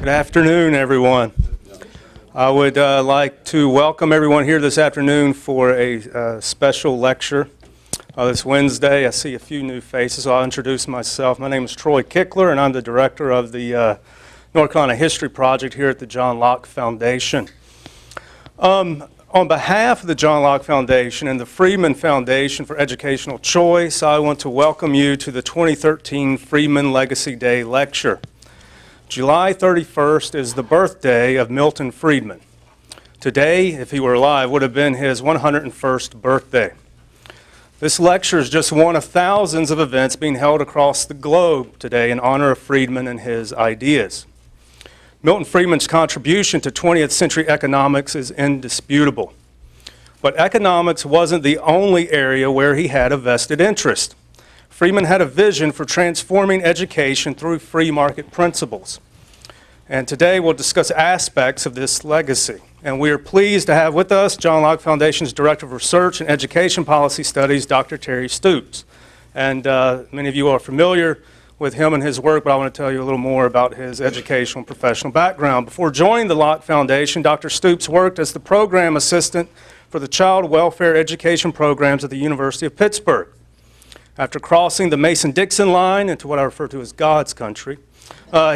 Good afternoon, everyone. I would like to welcome everyone here this afternoon for a special lecture this Wednesday. I see a few new faces, so I'll introduce myself. My name is Troy Kickler, and I'm the director of the North Carolina History Project here at the John Locke Foundation. On behalf of the John Locke Foundation and the Friedman Foundation for Educational Choice, I want to welcome you to the 2013 Friedman Legacy Day Lecture. July 31st is the birthday of Milton Friedman. Today, if he were alive, would have been his 101st birthday. This lecture is just one of thousands of events being held across the globe today in honor of Friedman and his ideas. Milton Friedman's contribution to 20th century economics is indisputable. But economics wasn't the only area where he had a vested interest. Friedman had a vision for transforming education through free market principles. And today we'll discuss aspects of this legacy. And we are pleased to have with us John Locke Foundation's Director of Research and Education Policy Studies, Dr. Terry Stoops. And many of you are familiar with him and his work, but I want to tell you a little more about his educational and professional background. Before joining the Locke Foundation, Dr. Stoops worked as the program assistant for the child welfare education programs at the University of Pittsburgh. After crossing the Mason-Dixon line into what I refer to as God's country,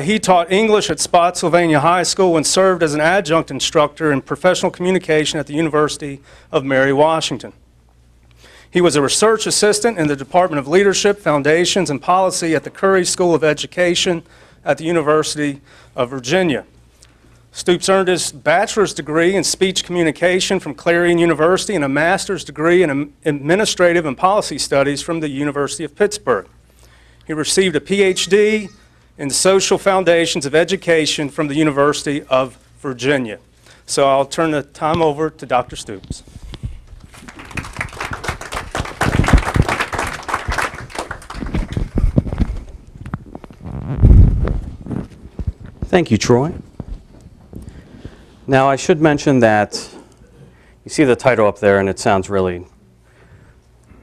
he taught English at Spotsylvania High School and served as an adjunct instructor in professional communication at the University of Mary Washington. He was a research assistant in the Department of Leadership, Foundations, and Policy at the Curry School of Education at the University of Virginia. Stoops earned his bachelor's degree in speech communication from Clarion University and a master's degree in administrative and policy studies from the University of Pittsburgh. He received a PhD in social foundations of education from the University of Virginia. So I'll turn the time over to Dr. Stoops. Thank you, Troy. Now, I should mention that you see the title up there, and it sounds really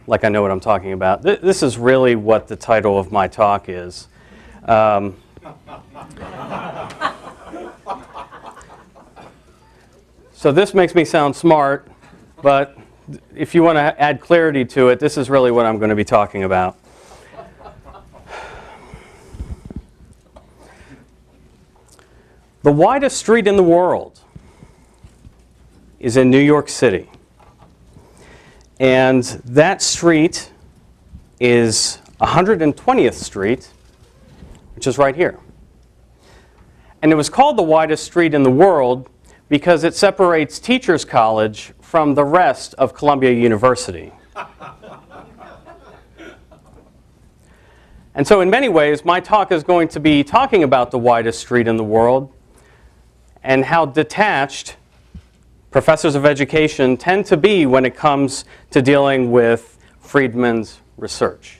like I know what I'm talking about. This is really what the title of my talk is. So this makes me sound smart, but if you want to add clarity to it, this is really what I'm going to be talking about. The widest street in the world is in New York City. And that street is 120th Street, which is right here. And it was called the widest street in the world because it separates Teachers College from the rest of Columbia University. And so in many ways, my talk is going to be talking about the widest street in the world and how detached professors of education tend to be when it comes to dealing with Friedman's research.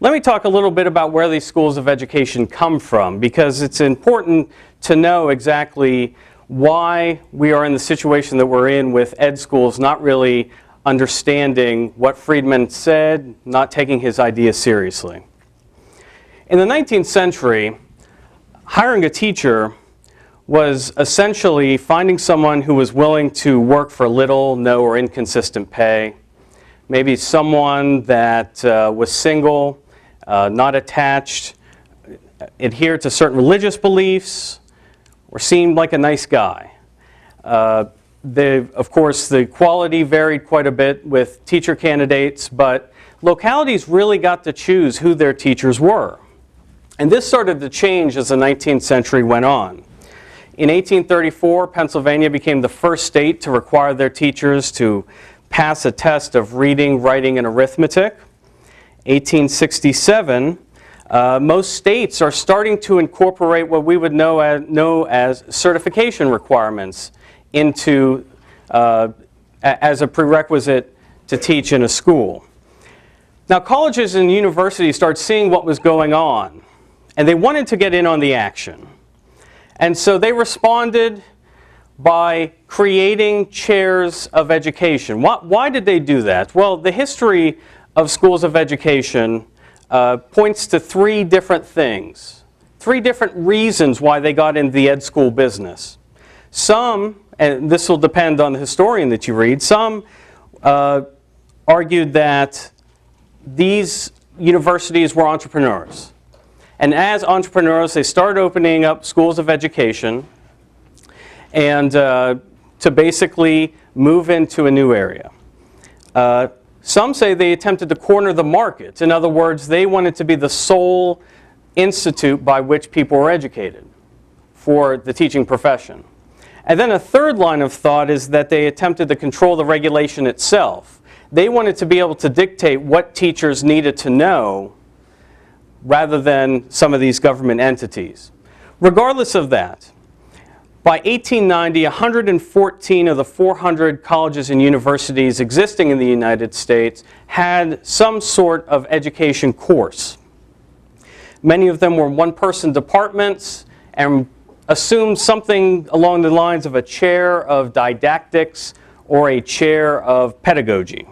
Let me talk a little bit about where these schools of education come from, because it's important to know exactly why we are in the situation that we're in with ed schools not really understanding what Friedman said, not taking his ideas seriously. In the 19th century, hiring a teacher was essentially finding someone who was willing to work for little, no, or inconsistent pay. Maybe someone that was single, not attached, adhered to certain religious beliefs, or seemed like a nice guy. Of course, the quality varied quite a bit with teacher candidates, but localities really got to choose who their teachers were. And this started to change as the 19th century went on. In 1834, Pennsylvania became the first state to require their teachers to pass a test of reading, writing, and arithmetic. 1867, most states are starting to incorporate what we would know as certification requirements into as a prerequisite to teach in a school. Now, colleges and universities started seeing what was going on, and they wanted to get in on the action. And so they responded by creating chairs of education. Why did they do that? Well, the history of schools of education points to three different things. three different reasons why they got into the ed school business. Some, and this will depend on the historian that you read, some argued that these universities were entrepreneurs. And as entrepreneurs, they started opening up schools of education and to basically move into a new area. Some say they attempted to corner the market. In other words, they wanted to be the sole institute by which people were educated for the teaching profession. And then a third line of thought is that they attempted to control the regulation itself. They wanted to be able to dictate what teachers needed to know rather than some of these government entities. Regardless of that, by 1890, 114 of the 400 colleges and universities existing in the United States had some sort of education course. Many of them were one-person departments and assumed something along the lines of a chair of didactics or a chair of pedagogy.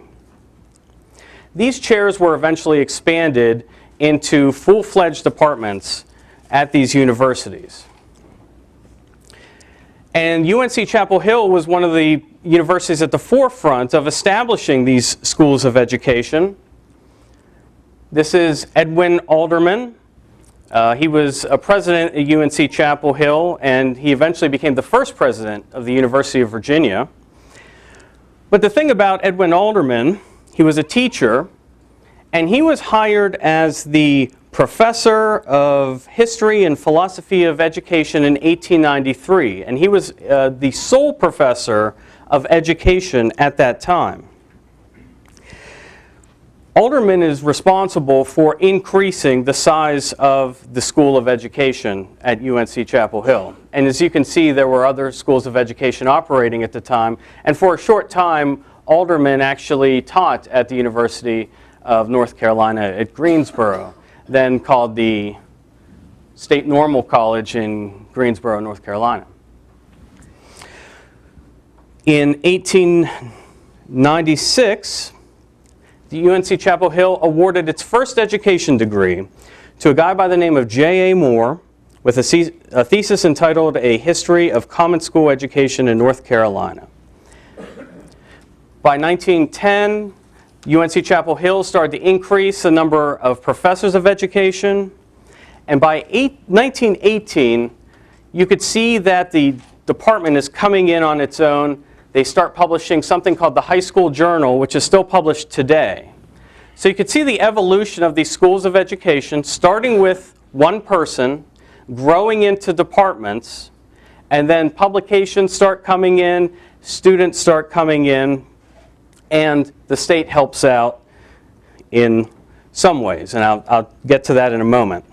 These chairs were eventually expanded into full-fledged departments at these universities. And UNC Chapel Hill was one of the universities at the forefront of establishing these schools of education. This is Edwin Alderman. He was a president at UNC Chapel Hill, and he eventually became the first president of the University of Virginia. But the thing about Edwin Alderman, he was a teacher, and he was hired as the professor of history and philosophy of education in 1893, and he was the sole professor of education at that time. Alderman is responsible for increasing the size of the School of Education at UNC Chapel Hill. And as you can see, there were other schools of education operating at the time, and for a short time, Alderman actually taught at the University of North Carolina at Greensboro, then called the State Normal College in Greensboro, North Carolina. In 1896, the UNC Chapel Hill awarded its first education degree to a guy by the name of J.A. Moore with a thesis entitled A History of Common School Education in North Carolina. By 1910, UNC Chapel Hill started to increase the number of professors of education, and by 1918, you could see that the department is coming in on its own. They start publishing something called the High School Journal, which is still published today. So you could see the evolution of these schools of education, starting with one person, growing into departments, and then publications start coming in, students start coming in, and the state helps out in some ways, and I'll get to that in a moment.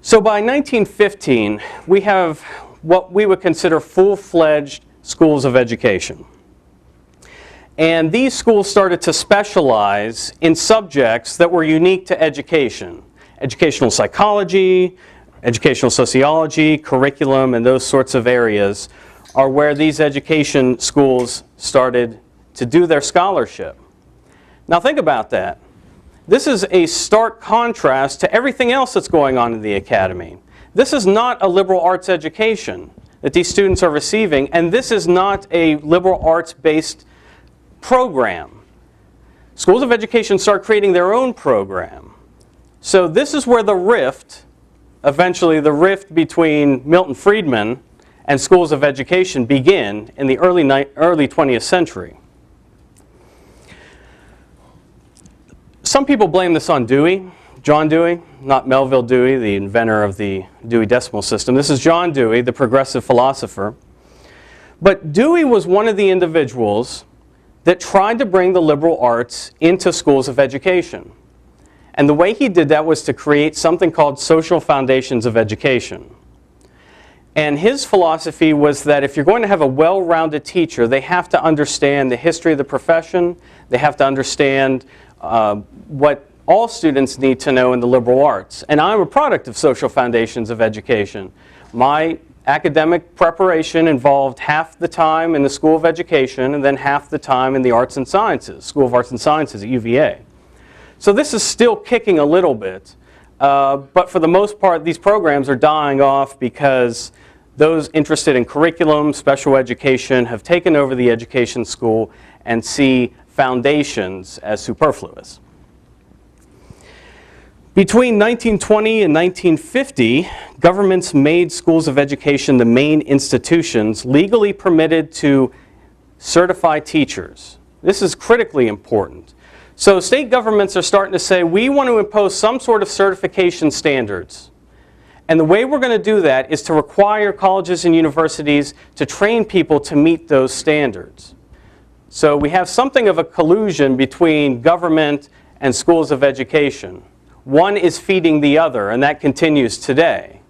So by 1915, we have what we would consider full-fledged schools of education. And these schools started to specialize in subjects that were unique to education. Educational psychology, educational sociology, curriculum, and those sorts of areas are where these education schools started to do their scholarship. Now think about that. This is a stark contrast to everything else that's going on in the academy. This is not a liberal arts education that these students are receiving, and this is not a liberal arts-based program. Schools of education start creating their own program. So this is where the rift, eventually the rift between Milton Friedman and schools of education begin in the early 20th century. Some people blame this on Dewey, John Dewey, not Melville Dewey, the inventor of the Dewey Decimal System. This is John Dewey, the progressive philosopher. But Dewey was one of the individuals that tried to bring the liberal arts into schools of education. And the way he did that was to create something called social foundations of education. And his philosophy was that if you're going to have a well-rounded teacher, they have to understand the history of the profession, they have to understand what all students need to know in the liberal arts. And I'm a product of social foundations of education. My academic preparation involved half the time in the School of Education and then half the time in the Arts and Sciences, School of Arts and Sciences at UVA. So this is still kicking a little bit, But for the most part, these programs are dying off because those interested in curriculum, special education, have taken over the education school and see foundations as superfluous. Between 1920 and 1950, governments made schools of education the main institutions legally permitted to certify teachers. This is critically important. So state governments are starting to say, we want to impose some sort of certification standards. And the way we're going to do that is to require colleges and universities to train people to meet those standards. So we have something of a collusion between government and schools of education. One is feeding the other, and that continues today.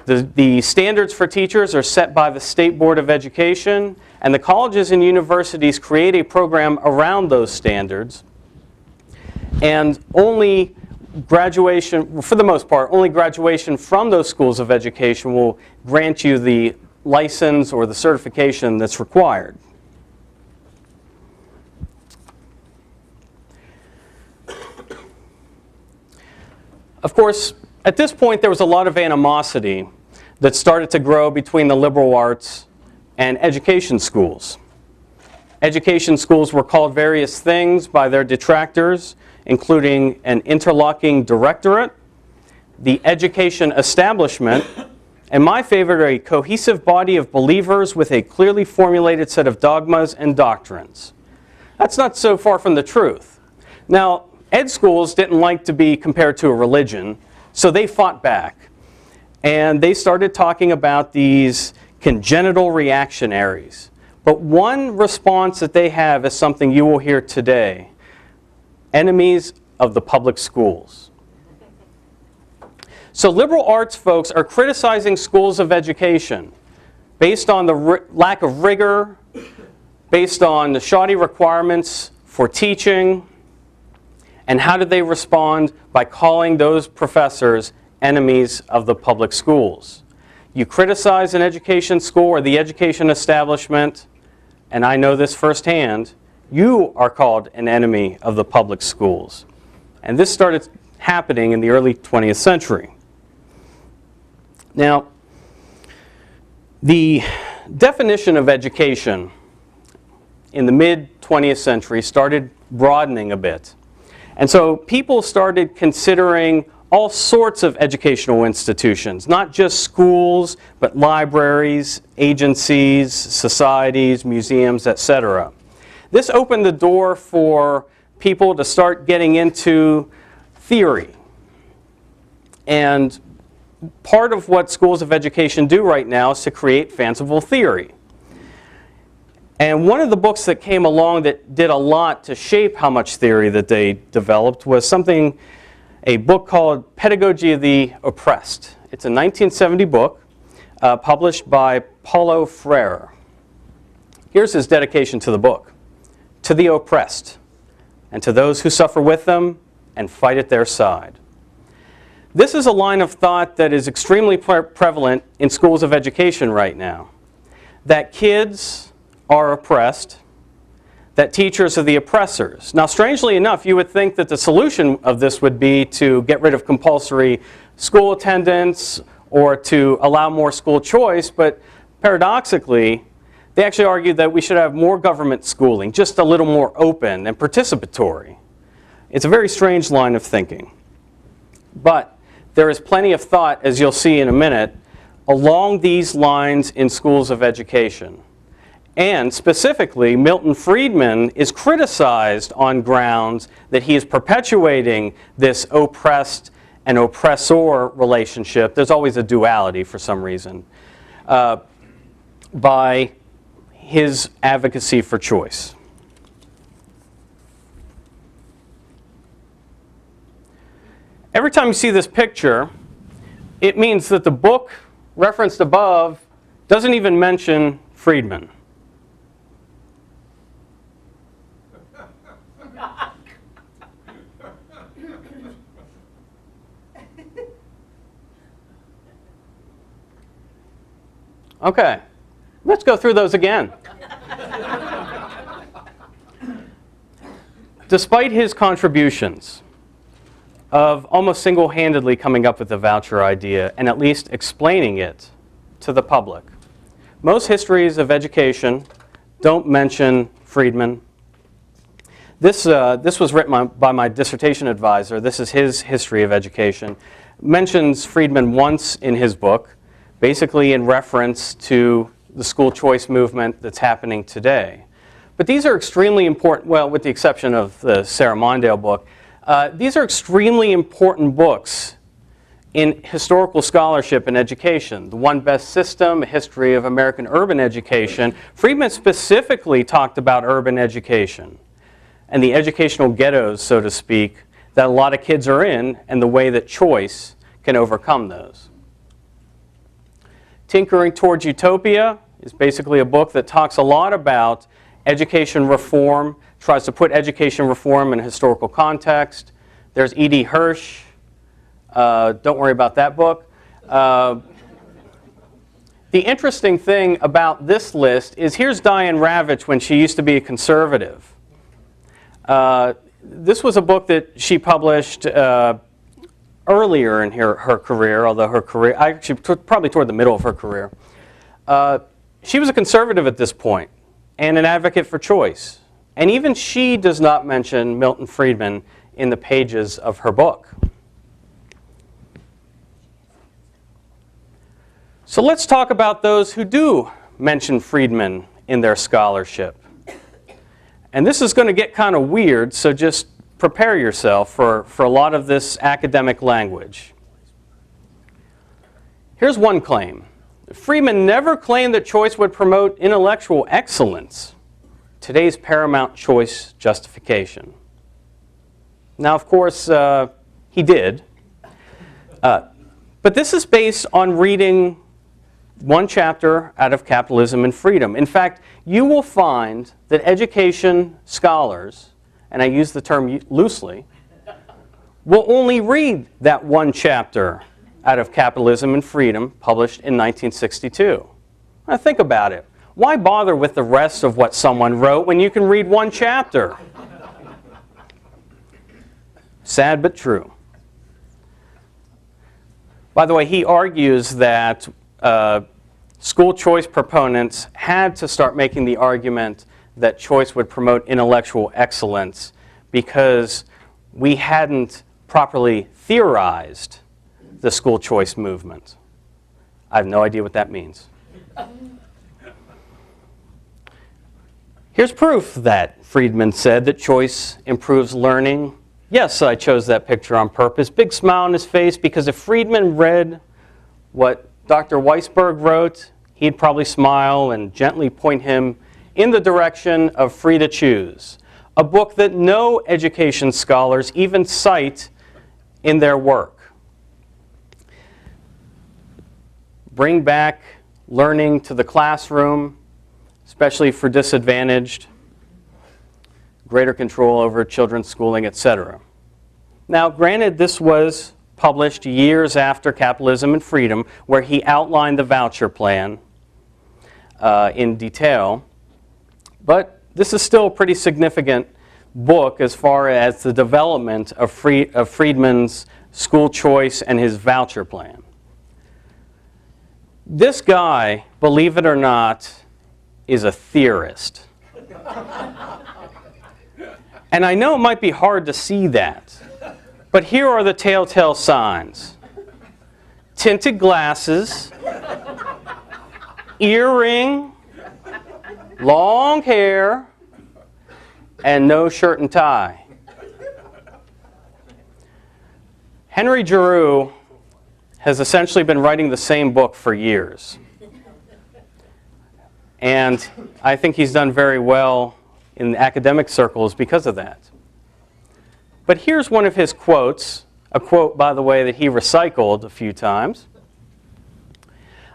The standards for teachers are set by the State Board of Education, and the colleges and universities create a program around those standards. And only graduation, for the most part, only graduation from those schools of education will grant you the license or the certification that's required. Of course, at this point there was a lot of animosity that started to grow between the liberal arts and education schools. Education schools were called various things by their detractors, including an interlocking directorate, the education establishment, and my favorite, a cohesive body of believers with a clearly formulated set of dogmas and doctrines. That's not so far from the truth. Now, ed schools didn't like to be compared to a religion, so they fought back. And they started talking about these congenital reactionaries. But one response that they have is something you will hear today: enemies of the public schools. So liberal arts folks are criticizing schools of education based on the lack of rigor, based on the shoddy requirements for teaching. And how did they respond? By calling those professors enemies of the public schools. You criticize an education school or the education establishment, and I know this firsthand, you are called an enemy of the public schools. And this started happening in the early 20th century. Now, the definition of education in the mid-20th century started broadening a bit. And so people started considering all sorts of educational institutions, not just schools, but libraries, agencies, societies, museums, etc. This opened the door for people to start getting into theory. And part of what schools of education do right now is to create fanciful theory. And one of the books that came along that did a lot to shape how much theory that they developed was a book called Pedagogy of the Oppressed. It's a 1970 book published by Paulo Freire. Here's his dedication to the book: to the oppressed, and to those who suffer with them and fight at their side. This is a line of thought that is extremely prevalent in schools of education right now. That kids are oppressed, that teachers are the oppressors. Now, strangely enough, you would think that the solution of this would be to get rid of compulsory school attendance or to allow more school choice, but paradoxically, they actually argue that we should have more government schooling, just a little more open and participatory. It's a very strange line of thinking. But there is plenty of thought, as you'll see in a minute, along these lines in schools of education. And specifically, Milton Friedman is criticized on grounds that he is perpetuating this oppressed and oppressor relationship. There's always a duality for some reason, by his advocacy for choice. Every time you see this picture, it means that the book referenced above doesn't even mention Friedman. Okay, let's go through those again. Despite his contributions, of almost single-handedly coming up with the voucher idea and at least explaining it to the public. Most histories of education don't mention Friedman. This was written by my dissertation advisor. This is his history of education. Mentions Friedman once in his book, basically in reference to the school choice movement that's happening today. But these are extremely important, well, with the exception of the Sarah Mondale book, these are extremely important books in historical scholarship and education. The One Best System, A History of American Urban Education. Friedman specifically talked about urban education and the educational ghettos, so to speak, that a lot of kids are in and the way that choice can overcome those. Tinkering Towards Utopia is basically a book that talks a lot about education reform, tries to put education reform in a historical context. There's E.D. Hirsch. Don't worry about that book. The interesting thing about this list is here's Diane Ravitch when she used to be a conservative. This was a book that she published earlier in her career, although her career, actually probably toward the middle of her career. She was a conservative at this point and an advocate for choice. And even she does not mention Milton Friedman in the pages of her book. So let's talk about those who do mention Friedman in their scholarship. And this is going to get kind of weird, so just prepare yourself for a lot of this academic language. Here's one claim. Friedman never claimed that choice would promote intellectual excellence, today's paramount choice justification. Now, of course, he did. But this is based on reading one chapter out of Capitalism and Freedom. In fact, you will find that education scholars, and I use the term loosely, will only read that one chapter out of Capitalism and Freedom, published in 1962. Now think about it. Why bother with the rest of what someone wrote when you can read one chapter? Sad but true. By the way, he argues that school choice proponents had to start making the argument that choice would promote intellectual excellence because we hadn't properly theorized the school choice movement. I have no idea what that means. Here's proof that Friedman said that choice improves learning. Yes, I chose that picture on purpose. Big smile on his face, because if Friedman read what Dr. Weisberg wrote, he'd probably smile and gently point him in the direction of Free to Choose, a book that no education scholars even cite in their work. Bring back learning to the classroom, especially for disadvantaged, greater control over children's schooling, etc. Now, granted, this was published years after Capitalism and Freedom, where he outlined the voucher plan in detail, but this is still a pretty significant book as far as the development of Friedman's school choice and his voucher plan. This guy, believe it or not, is a theorist. And I know it might be hard to see that, but here are the telltale signs. Tinted glasses, earring, long hair, and no shirt and tie. Henry Giroux has essentially been writing the same book for years. And I think he's done very well in academic circles because of that. But here's one of his quotes, a quote, by the way, that he recycled a few times.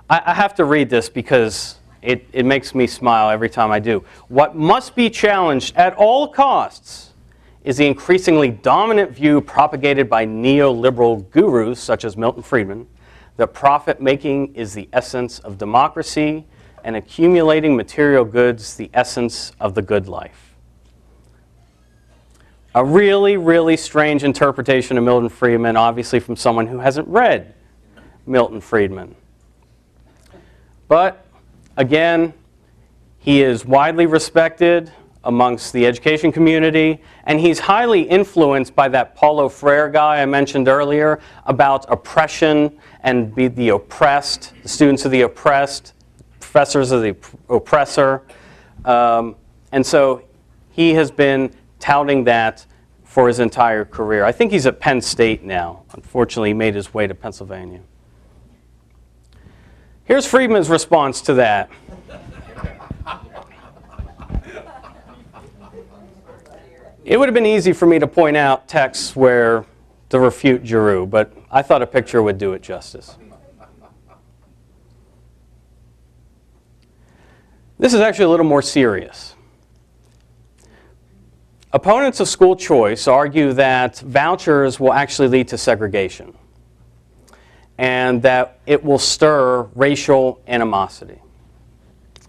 I have to read this because it makes me smile every time I do. What must be challenged at all costs is the increasingly dominant view propagated by neoliberal gurus such as Milton Friedman that profit-making is the essence of democracy and accumulating material goods the essence of the good life. A really, really strange interpretation of Milton Friedman, obviously from someone who hasn't read Milton Friedman. But again, he is widely respected amongst the education community, and he's highly influenced by that Paulo Freire guy I mentioned earlier about oppression and be the oppressed, the students of the oppressed, professors of the oppressor. And so he has been touting that for his entire career. I think he's at Penn State now. Unfortunately, he made his way to Pennsylvania. Here's Friedman's response to that. It would have been easy for me to point out texts where to refute Giroux, but I thought a picture would do it justice. This is actually a little more serious. Opponents of school choice argue that vouchers will actually lead to segregation and that it will stir racial animosity.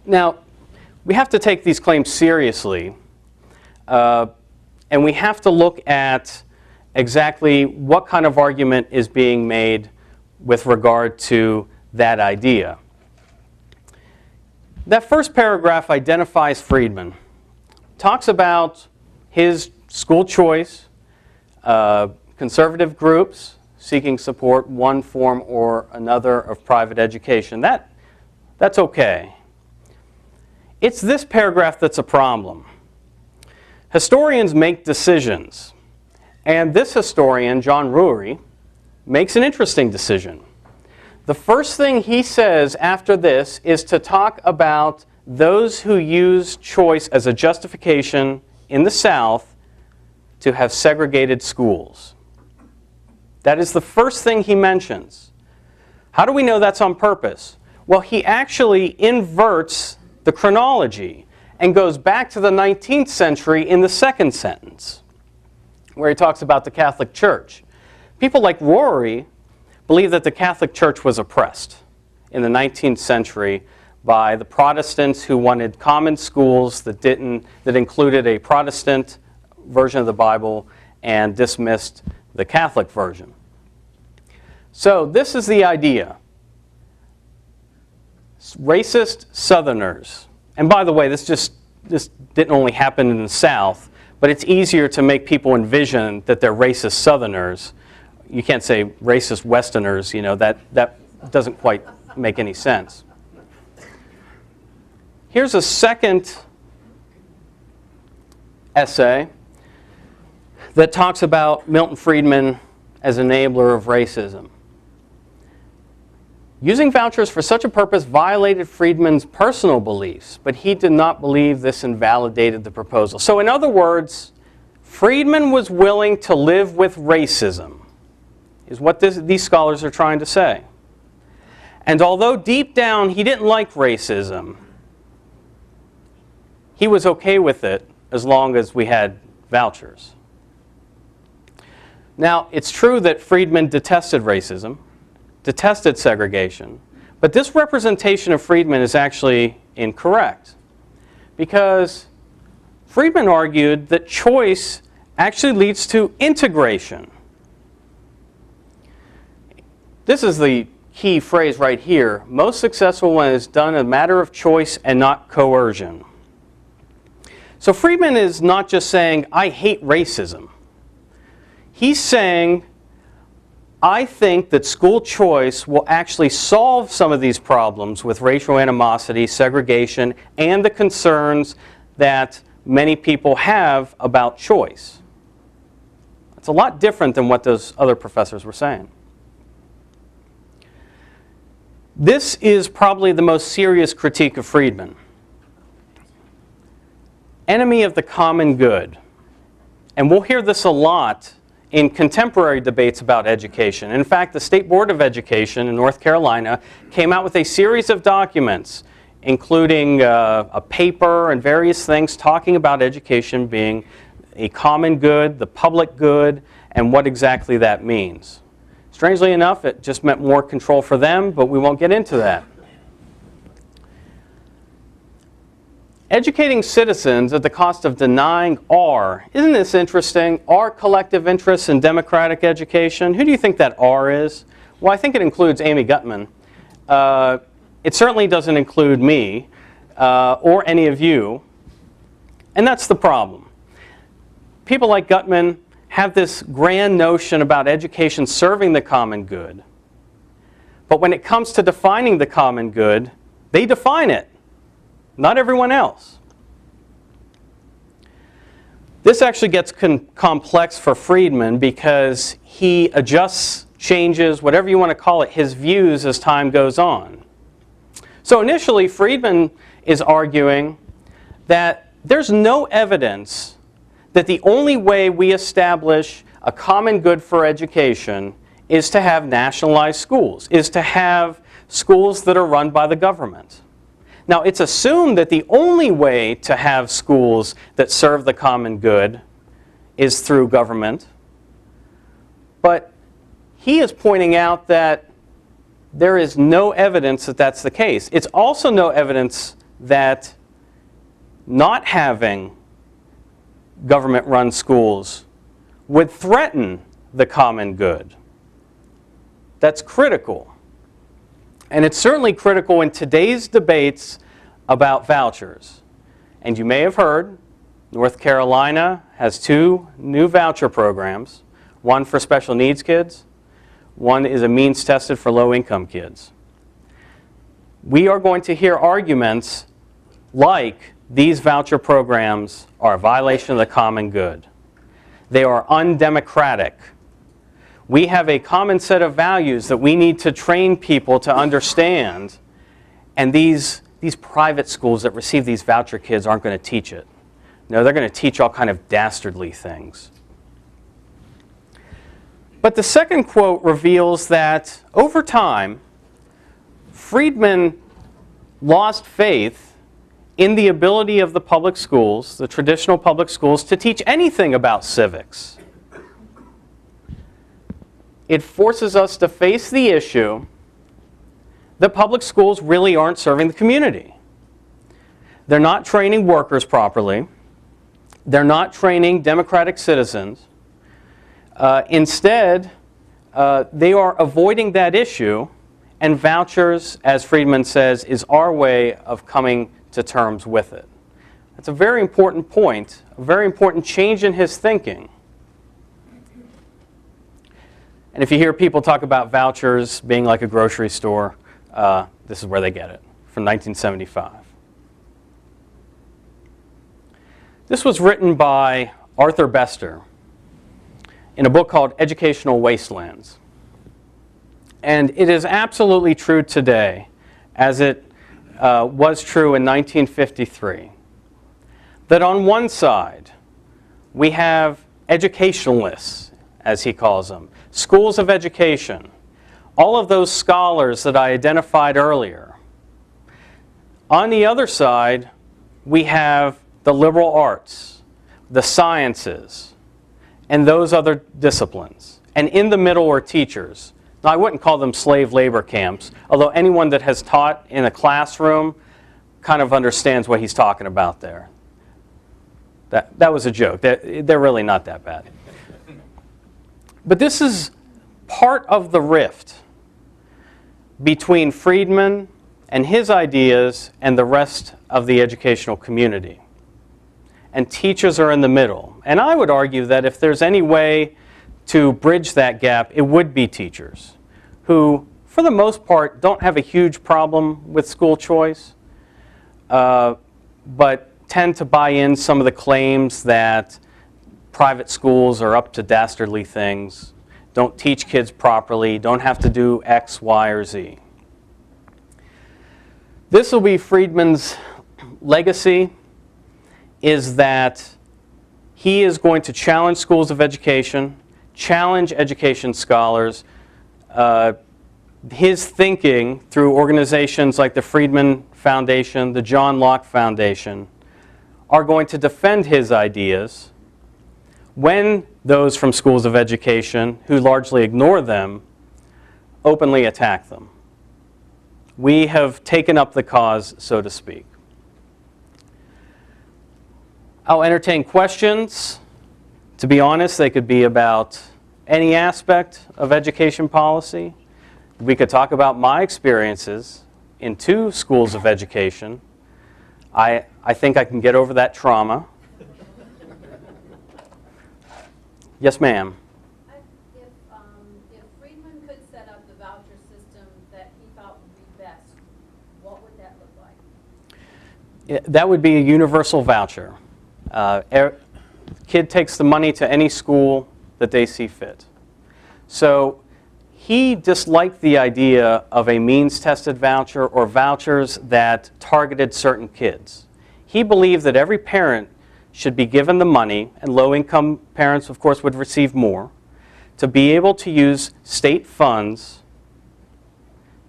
Now, we have to take these claims seriously, and we have to look at exactly what kind of argument is being made with regard to that idea. That first paragraph identifies Friedman, talks about his school choice, conservative groups seeking support one form or another of private education. That's okay. It's this paragraph that's a problem. Historians make decisions, and this historian, John Rury, makes an interesting decision. The first thing he says after this is to talk about those who use choice as a justification in the South to have segregated schools. That is the first thing he mentions. How do we know that's on purpose? Well, he actually inverts the chronology and goes back to the 19th century in the second sentence, where he talks about the Catholic Church. People like Rory believe that the Catholic Church was oppressed in the 19th century by the Protestants who wanted common schools that included a Protestant version of the Bible and dismissed the Catholic version. So this is the idea. Racist Southerners. And by the way, this didn't only happen in the South, but it's easier to make people envision that they're racist Southerners. You can't say racist Westerners, that doesn't quite make any sense. Here's a second essay that talks about Milton Friedman as an enabler of racism. Using vouchers for such a purpose violated Friedman's personal beliefs, but he did not believe this invalidated the proposal. So in other words, Friedman was willing to live with racism, is what these scholars are trying to say. And although deep down he didn't like racism, he was okay with it as long as we had vouchers. Now, it's true that Friedman detested racism, detested segregation, but this representation of Friedman is actually incorrect, because Friedman argued that choice actually leads to integration. This is the key phrase right here. Most successful when it's done a matter of choice and not coercion. So Friedman is not just saying, I hate racism. He's saying, I think that school choice will actually solve some of these problems with racial animosity, segregation, and the concerns that many people have about choice. It's a lot different than what those other professors were saying. This is probably the most serious critique of Friedman. Enemy of the common good. And we'll hear this a lot in contemporary debates about education. In fact, the State Board of Education in North Carolina came out with a series of documents, including a paper and various things talking about education being a common good, the public good, and what exactly that means. Strangely enough, it just meant more control for them, but we won't get into that. Educating citizens at the cost of denying our, isn't this interesting, our collective interests in democratic education. Who do you think that R is? Well, I think it includes Amy Gutman. It certainly doesn't include me or any of you, and that's the problem. People like Gutman have this grand notion about education serving the common good, but when it comes to defining the common good, they define it, not everyone else. This actually gets complex for Friedman because he adjusts, changes, whatever you want to call it, his views as time goes on. So initially, Friedman is arguing that there's no evidence that the only way we establish a common good for education is to have nationalized schools, is to have schools that are run by the government. Now, it's assumed that the only way to have schools that serve the common good is through government, but he is pointing out that there is no evidence that that's the case. It's also no evidence that not having government-run schools would threaten the common good. That's critical. And it's certainly critical in today's debates about vouchers. And you may have heard, North Carolina has 2 new voucher programs, one for special needs kids, one is a means tested for low-income kids. We are going to hear arguments like these voucher programs are a violation of the common good. They are undemocratic. We have a common set of values that we need to train people to understand, and these private schools that receive these voucher kids aren't going to teach it. No, they're going to teach all kind of dastardly things. But the second quote reveals that over time, Friedman lost faith in the ability of the public schools, the traditional public schools, to teach anything about civics. It forces us to face the issue that public schools really aren't serving the community. They're not training workers properly. They're not training democratic citizens. Instead, they are avoiding that issue, and vouchers, as Friedman says, is our way of coming to terms with it. That's a very important point, a very important change in his thinking. And if you hear people talk about vouchers being like a grocery store, this is where they get it, from 1975. This was written by Arthur Bester in a book called Educational Wastelands. And it is absolutely true today, as it was true in 1953, that on one side we have educationalists, as he calls them, schools of education, all of those scholars that I identified earlier. On the other side, we have the liberal arts, the sciences, and those other disciplines. And in the middle are teachers. Now, I wouldn't call them slave labor camps, although anyone that has taught in a classroom kind of understands what he's talking about there. That was a joke. They're really not that bad. But this is part of the rift between Friedman and his ideas and the rest of the educational community. And teachers are in the middle. And I would argue that if there's any way to bridge that gap, it would be teachers who, for the most part, don't have a huge problem with school choice, but tend to buy in some of the claims that private schools are up to dastardly things, don't teach kids properly, don't have to do X, Y, or Z. This will be Friedman's legacy, is that he is going to challenge schools of education, challenge education scholars. His thinking through organizations like the Friedman Foundation, the John Locke Foundation, are going to defend his ideas when those from schools of education, who largely ignore them, openly attack them. We have taken up the cause, so to speak. I'll entertain questions. To be honest, they could be about any aspect of education policy. We could talk about my experiences in 2 schools of education. I think I can get over that trauma. Yes, ma'am. If Friedman could set up the voucher system that he thought would be best, what would that look like? That would be a universal voucher. Kid takes the money to any school that they see fit. So he disliked the idea of a means-tested voucher or vouchers that targeted certain kids. He believed that every parent should be given the money, and low-income parents, of course, would receive more, to be able to use state funds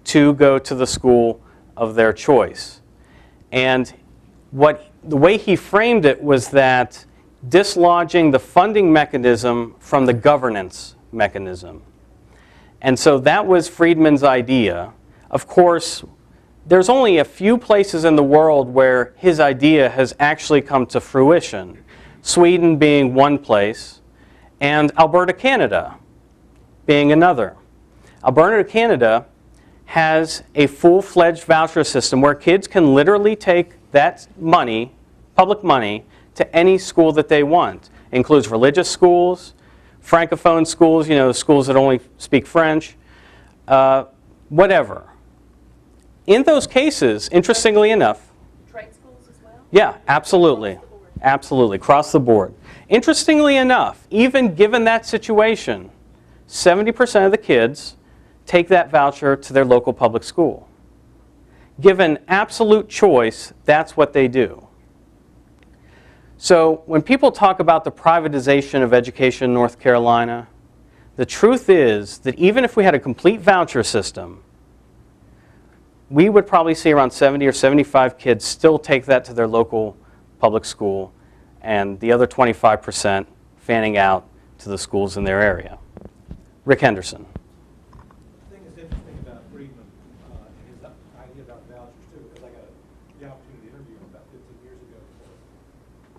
to go to the school of their choice. And the way he framed it was that dislodging the funding mechanism from the governance mechanism. And so that was Friedman's idea. Of course, there's only a few places in the world where his idea has actually come to fruition. Sweden being one place, and Alberta, Canada being another. Alberta, Canada has a full-fledged voucher system where kids can literally take that money, public money, to any school that they want. It includes religious schools, francophone schools, schools that only speak French, whatever. In those cases, interestingly enough, Trade schools as well? yeah, absolutely. Absolutely, across the board. Interestingly enough, even given that situation, 70% of the kids take that voucher to their local public school. Given absolute choice, that's what they do. So when people talk about the privatization of education in North Carolina, the truth is that even if we had a complete voucher system, we would probably see around 70 or 75 kids still take that to their local public school, and the other 25% fanning out to the schools in their area. Rick Henderson. The thing that's interesting about Friedman and his idea about vouchers too, because I got the opportunity to interview him about 15 years ago for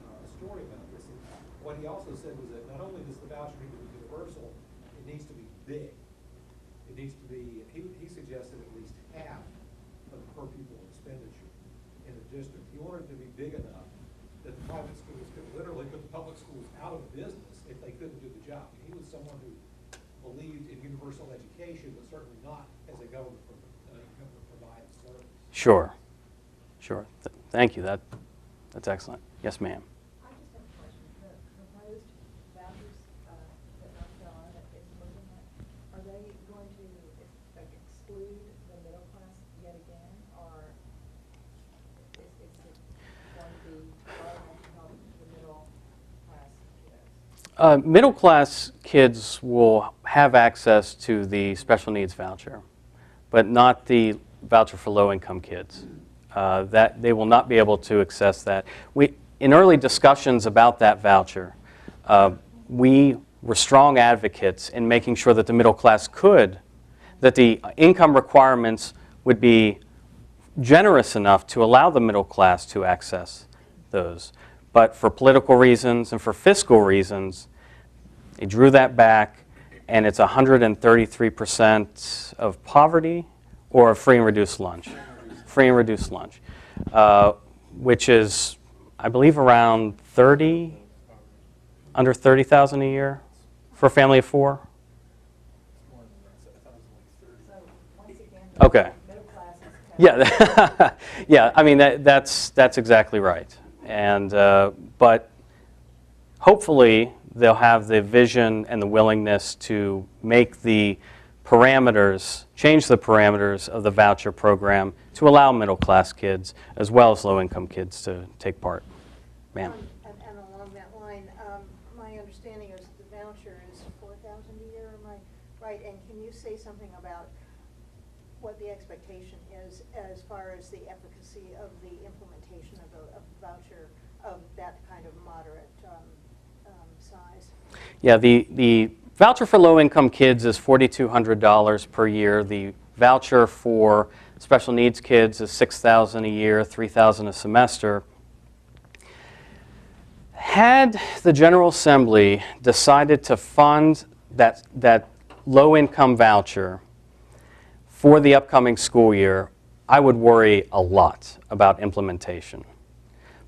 a story about this. And what he also said was that not only does the voucher need to be universal, it needs to be big. It needs to be, he suggested at least half of the per pupil expenditure in the district. He wanted it to be big enough that the private schools could literally put the public schools out of business if they couldn't do the job. He was someone who believed in universal education, but certainly not as a government provided service. Sure. Sure. Thank you. That's excellent. Yes, ma'am. I just have a question. The proposed vouchers that North Carolina is looking at, are they going to exclude the middle class yet again, or is it going to be large enough to help the middle class kids? Middle class kids will have access to the special needs voucher, but not the voucher for low-income kids. That they will not be able to access that. In early discussions about that voucher, we were strong advocates in making sure that the middle class could, that the income requirements would be generous enough to allow the middle class to access those. But for political reasons and for fiscal reasons, they drew that back, and it's 133% of poverty or a free and reduced lunch. Free and reduced lunch, which is, I believe, around under $30,000 a year for a family of 4. So once again, Okay. middle class is Yeah, yeah. I mean that's exactly right. And but hopefully they'll have the vision and the willingness to make the parameters, change the parameters of the voucher program to allow middle class kids as well as low income kids to take part. Ma'am. And along that line, my understanding is the voucher is $4,000 a year, am I right? And can you say something about what the expectation is as far as the efficacy of the implementation of a voucher of that kind of moderate size? Yeah, the voucher for low-income kids is $4,200 per year. The voucher for special needs kids is $6,000 a year, $3,000 a semester. Had the General Assembly decided to fund that low-income voucher for the upcoming school year, I would worry a lot about implementation.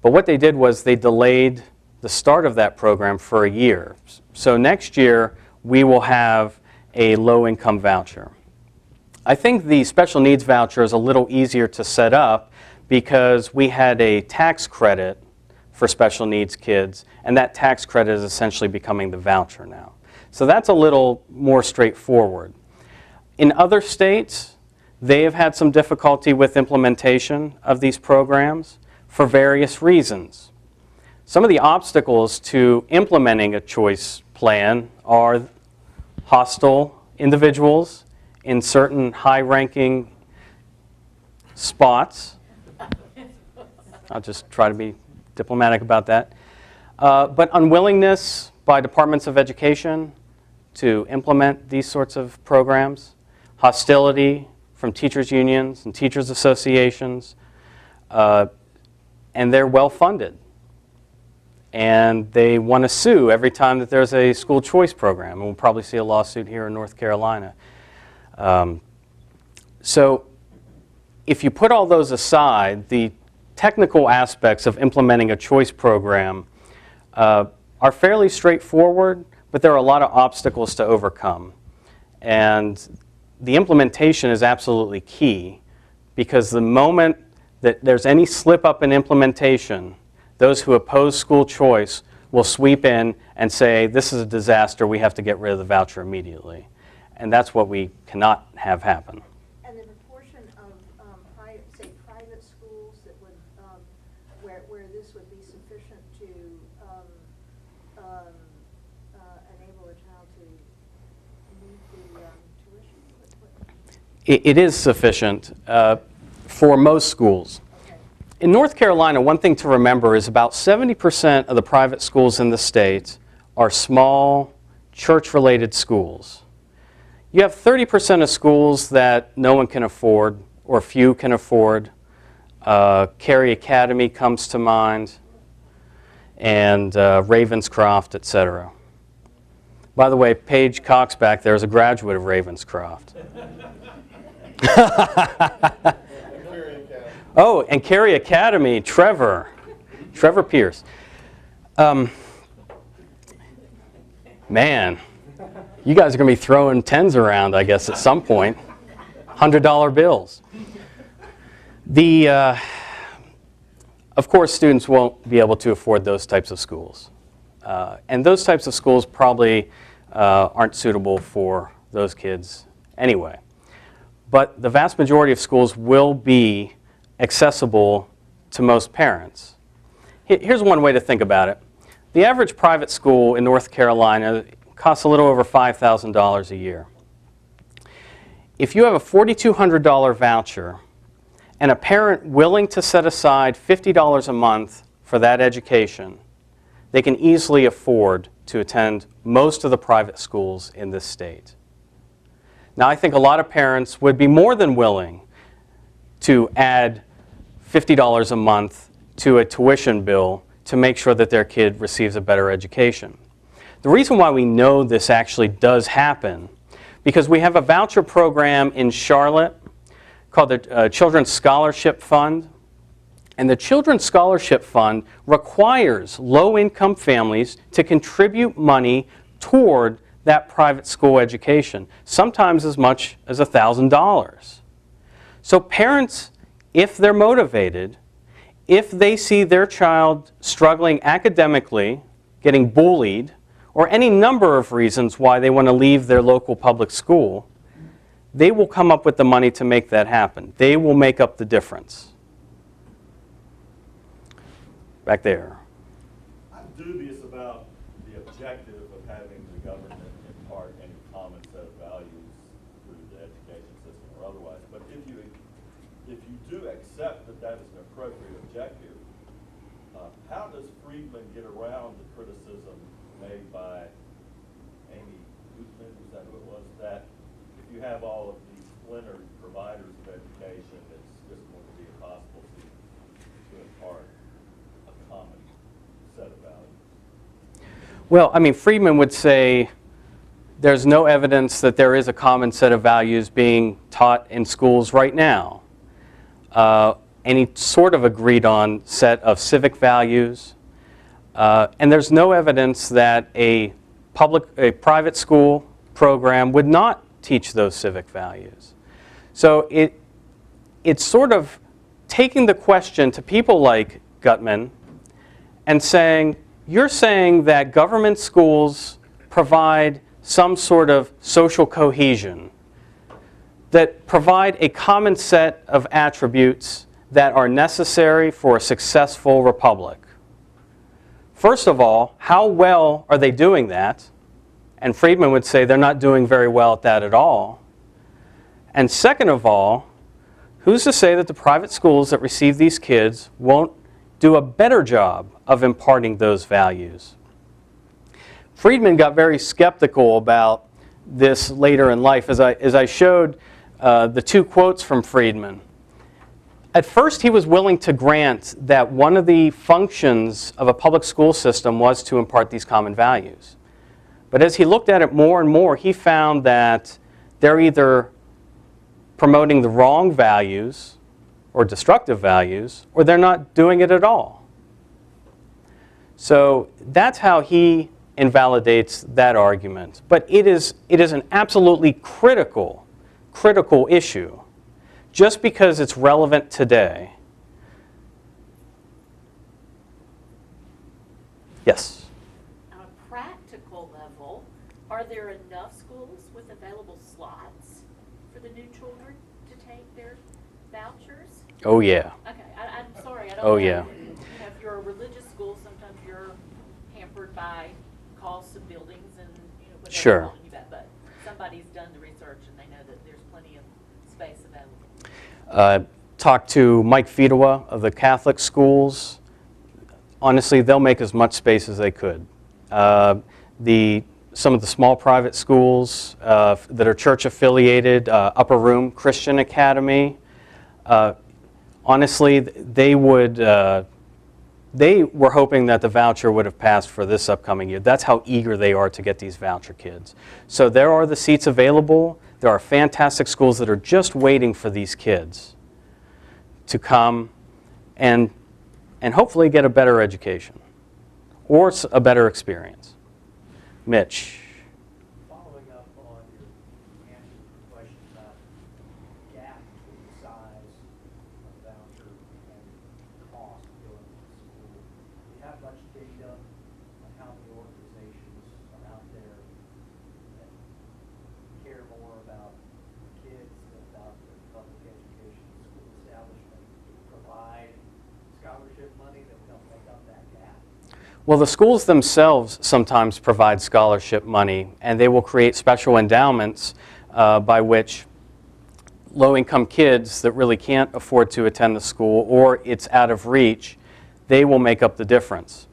But what they did was they delayed the start of that program for a year. So next year, we will have a low-income voucher. I think the special needs voucher is a little easier to set up because we had a tax credit for special needs kids, and that tax credit is essentially becoming the voucher now. So that's a little more straightforward. In other states, they have had some difficulty with implementation of these programs for various reasons. Some of the obstacles to implementing a choice plan are hostile individuals in certain high-ranking spots. I'll just try to be diplomatic about that. But unwillingness by departments of education to implement these sorts of programs, hostility from teachers' unions and teachers' associations, and they're well-funded. And they want to sue every time that there's a school choice program. And we'll probably see a lawsuit here in North Carolina. So if you put all those aside, the technical aspects of implementing a choice program are fairly straightforward, but there are a lot of obstacles to overcome. And the implementation is absolutely key, because the moment that there's any slip up in implementation, those who oppose school choice will sweep in and say, this is a disaster, we have to get rid of the voucher immediately. And that's what we cannot have happen. And the proportion of, private schools that would, where this would be sufficient to enable a child to meet the tuition? It is sufficient for most schools. Okay. In North Carolina, one thing to remember is about 70% of the private schools in the state are small, church-related schools. You have 30% of schools that no one can afford, or few can afford. Cary Academy comes to mind, and Ravenscroft, etc. By the way, Paige Cox back there is a graduate of Ravenscroft. Oh, and Cary Academy, Trevor Pierce. Man, you guys are going to be throwing tens around, I guess, at some point. $100 bills. Of course, students won't be able to afford those types of schools. And those types of schools probably aren't suitable for those kids anyway. But the vast majority of schools will be accessible to most parents. Here's one way to think about it. The average private school in North Carolina costs a little over $5,000 a year. If you have a $4,200 voucher and a parent willing to set aside $50 a month for that education, they can easily afford to attend most of the private schools in this state. Now, I think a lot of parents would be more than willing to add $50 a month to a tuition bill to make sure that their kid receives a better education. The reason why we know this actually does happen, because we have a voucher program in Charlotte called the Children's Scholarship Fund. And the Children's Scholarship Fund requires low-income families to contribute money toward that private school education, sometimes as much as $1,000. So parents, if they're motivated, if they see their child struggling academically, getting bullied, or any number of reasons why they want to leave their local public school, they will come up with the money to make that happen. They will make up the difference. Back there. I'm dubious about the objective of having the government impart any common set of values through the education system or otherwise. But if you do accept that that is an appropriate objective, how does Friedman get around the criticism made by Amy Gutman, was that who it was, that if you have all of these splintered providers of education, it's just going to be impossible to impart a common set of values? Well, I mean, Friedman would say there's no evidence that there is a common set of values being taught in schools right now. Any sort of agreed on set of civic values. And there's no evidence that a private school program would not teach those civic values. So it's sort of taking the question to people like Gutman and saying, you're saying that government schools provide some sort of social cohesion, that provide a common set of attributes that are necessary for a successful republic. First of all, how well are they doing that? And Friedman would say they're not doing very well at that at all. And second of all, who's to say that the private schools that receive these kids won't do a better job of imparting those values? Friedman got very skeptical about this later in life. As I showed the two quotes from Friedman, at first he was willing to grant that one of the functions of a public school system was to impart these common values. But as he looked at it more and more, he found that they're either promoting the wrong values or destructive values, or they're not doing it at all. So that's how he invalidates that argument. But it is an absolutely critical issue. Just because it's relevant today. Yes? On a practical level, are there enough schools with available slots for the new children to take their vouchers? Oh, yeah. Okay, I'm sorry, I don't Oh, know. yeah. You know, if you're a religious school, sometimes you're hampered by costs of buildings and, you know, whatever. Sure. holding you back. But somebody's done the research and they know that there's plenty of space available. Talked to Mike Fedewa of the Catholic schools. Honestly, they'll make as much space as they could. Some of the small private schools that are church affiliated, Upper Room Christian Academy, honestly, they were hoping that the voucher would have passed for this upcoming year. That's how eager they are to get these voucher kids. So there are the seats available. There are fantastic schools that are just waiting for these kids to come and hopefully get a better education or a better experience. Mitch. Following up on your answer to the question about the gap between the size of voucher and cost going to the school, do you have much data on how many organizations are out there that care more about kids than about the public education school establishment to provide scholarship money that will help make up that gap? Well, the schools themselves sometimes provide scholarship money, and they will create special endowments by which low-income kids that really can't afford to attend the school or it's out of reach, they will make up the difference.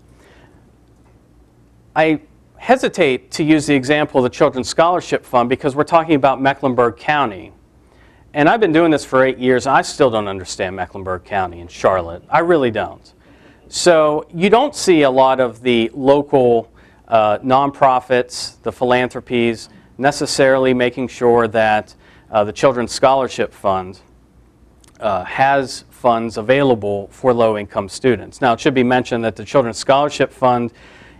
I hesitate to use the example of the Children's Scholarship Fund because we're talking about Mecklenburg County. And I've been doing this for 8 years, and I still don't understand Mecklenburg County and Charlotte. I really don't. So you don't see a lot of the local nonprofits, the philanthropies, necessarily making sure that the Children's Scholarship Fund has funds available for low-income students. Now, it should be mentioned that the Children's Scholarship Fund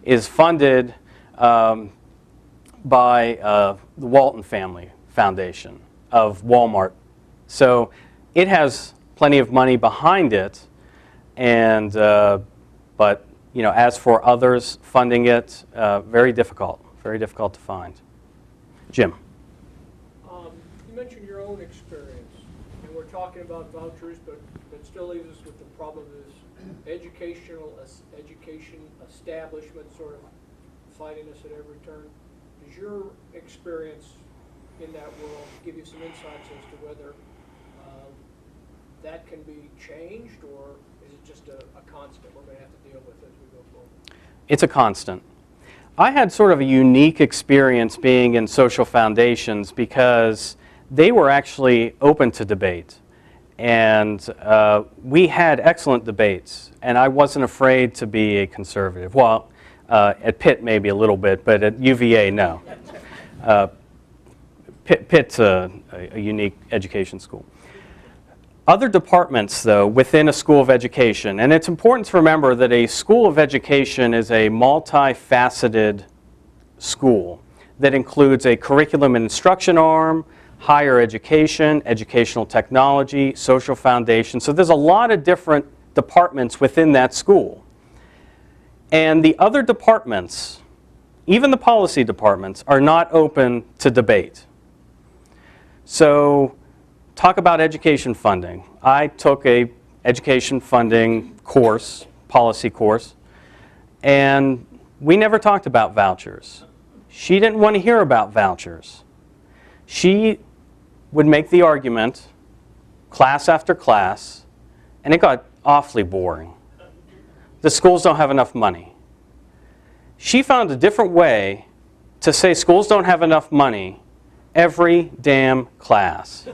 is funded by the Walton Family Foundation of Walmart. So it has plenty of money behind it, and but you know, as for others funding it, very difficult to find. Jim. You mentioned your own experience, and we're talking about vouchers, but still leaves us with the problem of this education establishment sort of fighting us at every turn. Does your experience in that world give you some insights as to whether that can be changed, or is it just a constant we're going to have to deal with as we go forward? It's a constant. I had sort of a unique experience being in social foundations because they were actually open to debate. And we had excellent debates, and I wasn't afraid to be a conservative. Well, At Pitt, maybe a little bit, but at UVA, no. Pitt's a unique education school. Other departments, though, within a school of education, and it's important to remember that a school of education is a multifaceted school that includes a curriculum and instruction arm, higher education, educational technology, social foundation. So there's a lot of different departments within that school. And the other departments, even the policy departments, are not open to debate. So talk about education funding. I took a education funding course, policy course, and we never talked about vouchers. She didn't want to hear about vouchers. She would make the argument, class after class, and it got awfully boring. The schools don't have enough money. She found a different way to say schools don't have enough money every damn class.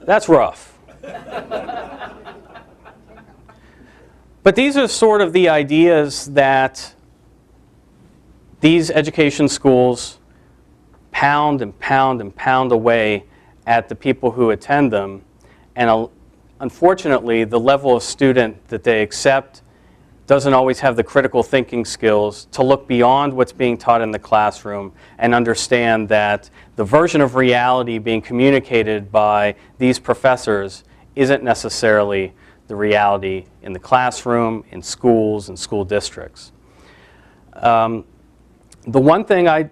That's rough. But these are sort of the ideas that these education schools pound and pound and pound away at the people who attend them. And unfortunately, the level of student that they accept doesn't always have the critical thinking skills to look beyond what's being taught in the classroom and understand that the version of reality being communicated by these professors isn't necessarily the reality in the classroom, in schools, and school districts. The one thing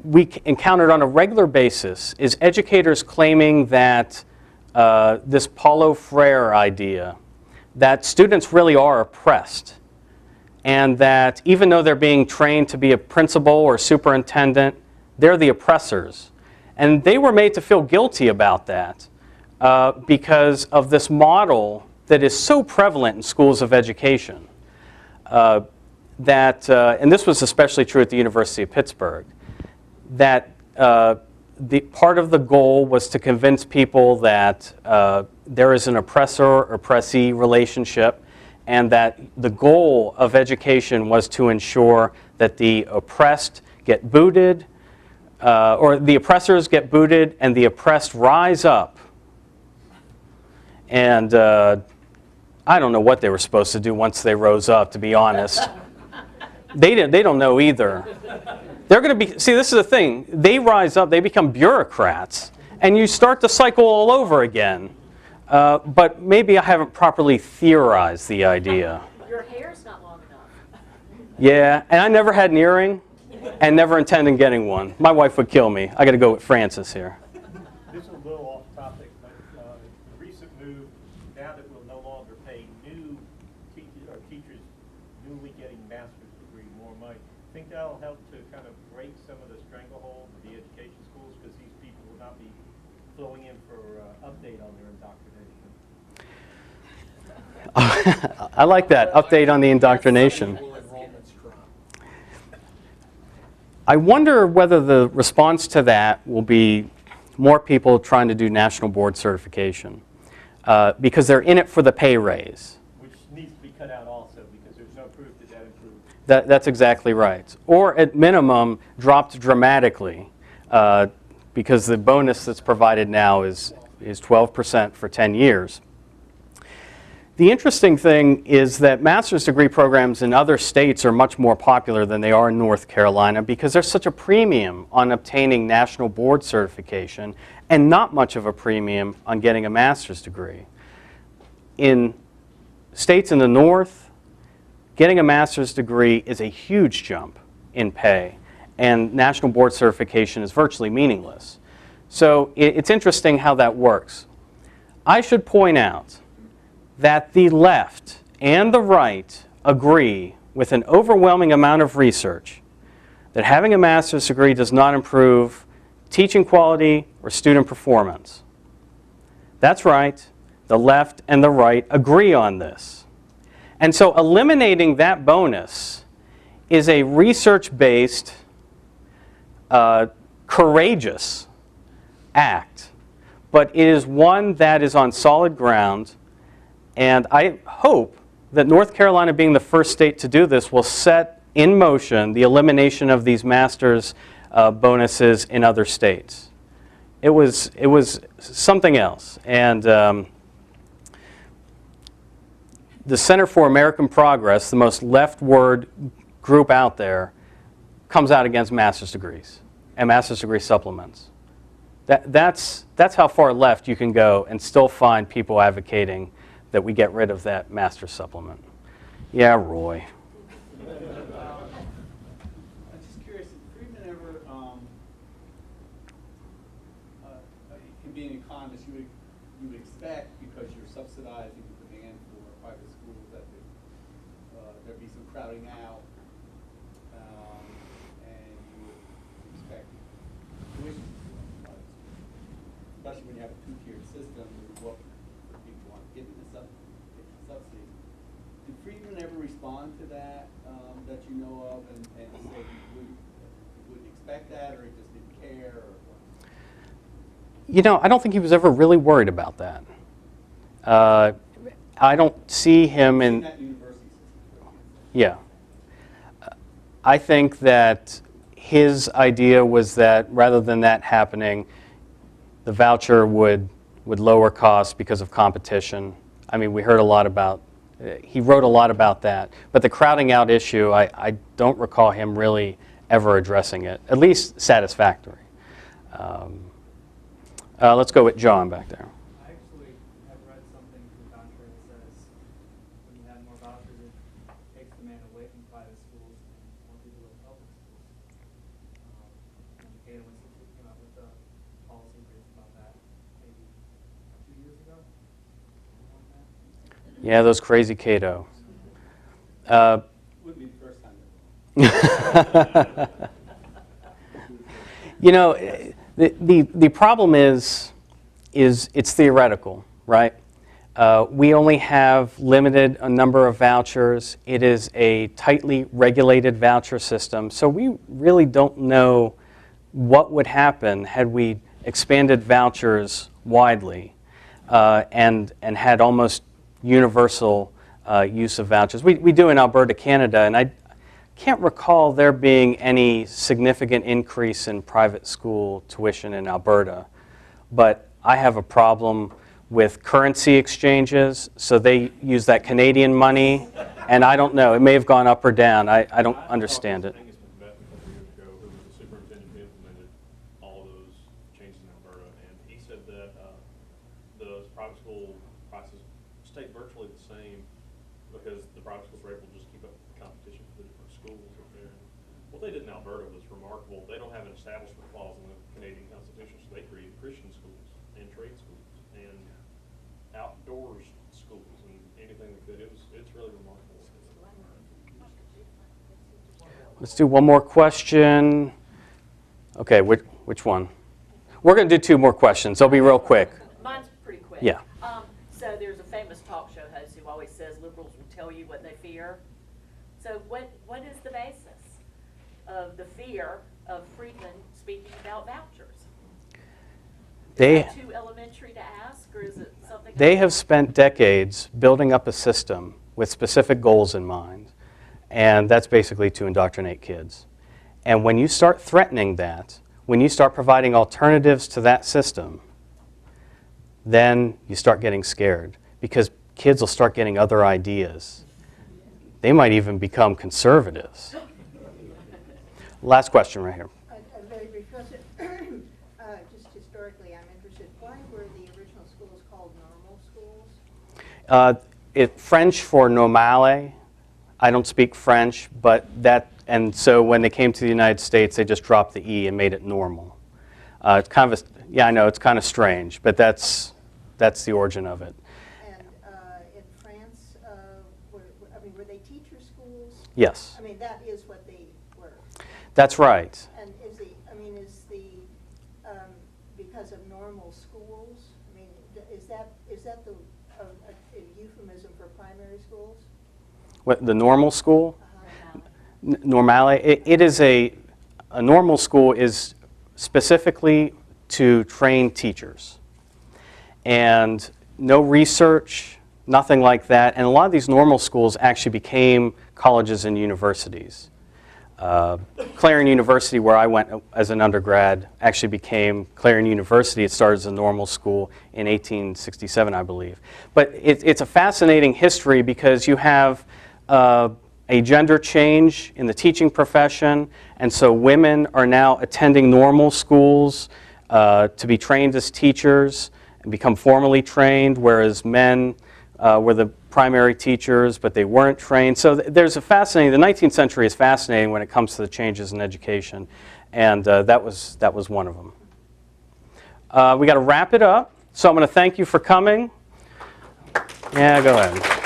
we encountered on a regular basis is educators claiming that this Paulo Freire idea, that students really are oppressed, and that even though they're being trained to be a principal or superintendent, they're the oppressors. And they were made to feel guilty about that because of this model that is so prevalent in schools of education. And this was especially true at the University of Pittsburgh, that the part of the goal was to convince people that there is an oppressor-oppressee relationship, and that the goal of education was to ensure that the oppressed get booted, or the oppressors get booted and the oppressed rise up. And I don't know what they were supposed to do once they rose up, to be honest. They don't know either. They're going to be, see, this is the thing. They rise up, they become bureaucrats, and you start the cycle all over again. But maybe I haven't properly theorized the idea. Your hair's not long enough. Yeah, and I never had an earring and never intend on getting one. My wife would kill me. I got to go with Francis here. This is a little off topic, but the recent move, now that we'll no longer pay new teachers newly getting master's degree more money, think that'll help to kind of break some of the stranglehold of the education schools, because these people will not be flowing in for update on their indoctrination. I like that, update on the indoctrination. I wonder whether the response to that will be more people trying to do national board certification because they're in it for the pay raise. Which needs to be cut out also, because there's no proof that that improves. That's exactly right. Or at minimum, dropped dramatically because the bonus that's provided now is 12% for 10 years. The interesting thing is that master's degree programs in other states are much more popular than they are in North Carolina because there's such a premium on obtaining national board certification and not much of a premium on getting a master's degree. In states in the North, getting a master's degree is a huge jump in pay, and national board certification is virtually meaningless. So it's interesting how that works. I should point out that the left and the right agree with an overwhelming amount of research that having a master's degree does not improve teaching quality or student performance. That's right, the left and the right agree on this. And so eliminating that bonus is a research-based, courageous act, but it is one that is on solid ground. And I hope that North Carolina, being the first state to do this, will set in motion the elimination of these master's bonuses in other states. It was something else. And the Center for American Progress, the most leftward group out there, comes out against master's degrees and master's degree supplements. That's how far left you can go and still find people advocating that we get rid of that master's supplement. Yeah, Roy. I'm just curious, did Friedman ever, being an economist, you would expect, because you're subsidizing the demand for private schools, that there'd be some crowding out, and you would expect tuition, especially when you have a two-tiered system, what people want getting the subsidy. Did Friedman ever respond to that, that you know of, and say you would expect that, or he just didn't care, or what? You know, I don't think he was ever really worried about that. I don't see him in that university system. Yeah. I think that his idea was that rather than that happening, the voucher would lower costs because of competition. I mean, we heard a lot about, he wrote a lot about that. But the crowding out issue, I don't recall him really ever addressing it, at least satisfactory. Let's go with John back there. I actually have read something to the contrary that says when you have more vouchers, it takes demand away from private schools and more people go to public schools. And Cato Institute came out with a policy based about that maybe 2 years ago. Yeah, those crazy Cato. Wouldn't be the first time. You know, the problem is it's theoretical, right? We only have limited a number of vouchers. It is a tightly regulated voucher system, so we really don't know what would happen had we expanded vouchers widely and had almost universal use of vouchers. We do in Alberta, Canada, and I can't recall there being any significant increase in private school tuition in Alberta, but I have a problem with currency exchanges, so they use that Canadian money, and I don't know, it may have gone up or down. I don't understand it. I think it's been met a couple of years ago. It was the superintendent who implemented all of those changes in Alberta, and he said that the private school prices stayed virtually the same because the private schools were able to just keep up with the competition for the different schools up there. What they did in Alberta was remarkable. They don't have an establishment clause in the Canadian Constitution, so they created Christian schools and trade schools and outdoors schools and anything they could. It's really remarkable. Let's do one more question. Okay, which one? We're going to do two more questions. They'll be real quick. Mine's pretty quick. Yeah. So there's a famous talk show host who always says liberals will tell you what they fear. So what is the basis of the fear of Friedman speaking about vouchers? Is that too elementary to ask, or is it something? They have spent decades building up a system with specific goals in mind, and that's basically to indoctrinate kids. And when you start threatening that, when you start providing alternatives to that system, then you start getting scared because kids will start getting other ideas. They might even become conservatives. Last question right here. A very brief question. Just historically, I'm interested. Why were the original schools called normal schools? French for normale. I don't speak French, but and so when they came to the United States, they just dropped the E and made it normal. It's kind of yeah, I know, it's kind of strange, but that's the origin of it. And in France, were they teacher schools? Yes. I mean, that is what they were. That's right. And because of normal schools? I mean, is that a euphemism for primary schools? What, the normal school? Normale. It is a normal school is specifically to train teachers. And no research, nothing like that. And a lot of these normal schools actually became colleges and universities. Clarion University, where I went as an undergrad, actually became Clarion University. It started as a normal school in 1867, I believe. But it's a fascinating history because you have a gender change in the teaching profession, and so women are now attending normal schools to be trained as teachers and become formally trained, whereas men were the primary teachers, but they weren't trained. So there's a fascinating, the 19th century is fascinating when it comes to the changes in education, and that was one of them. We got to wrap it up, so I'm going to thank you for coming. Yeah, go ahead.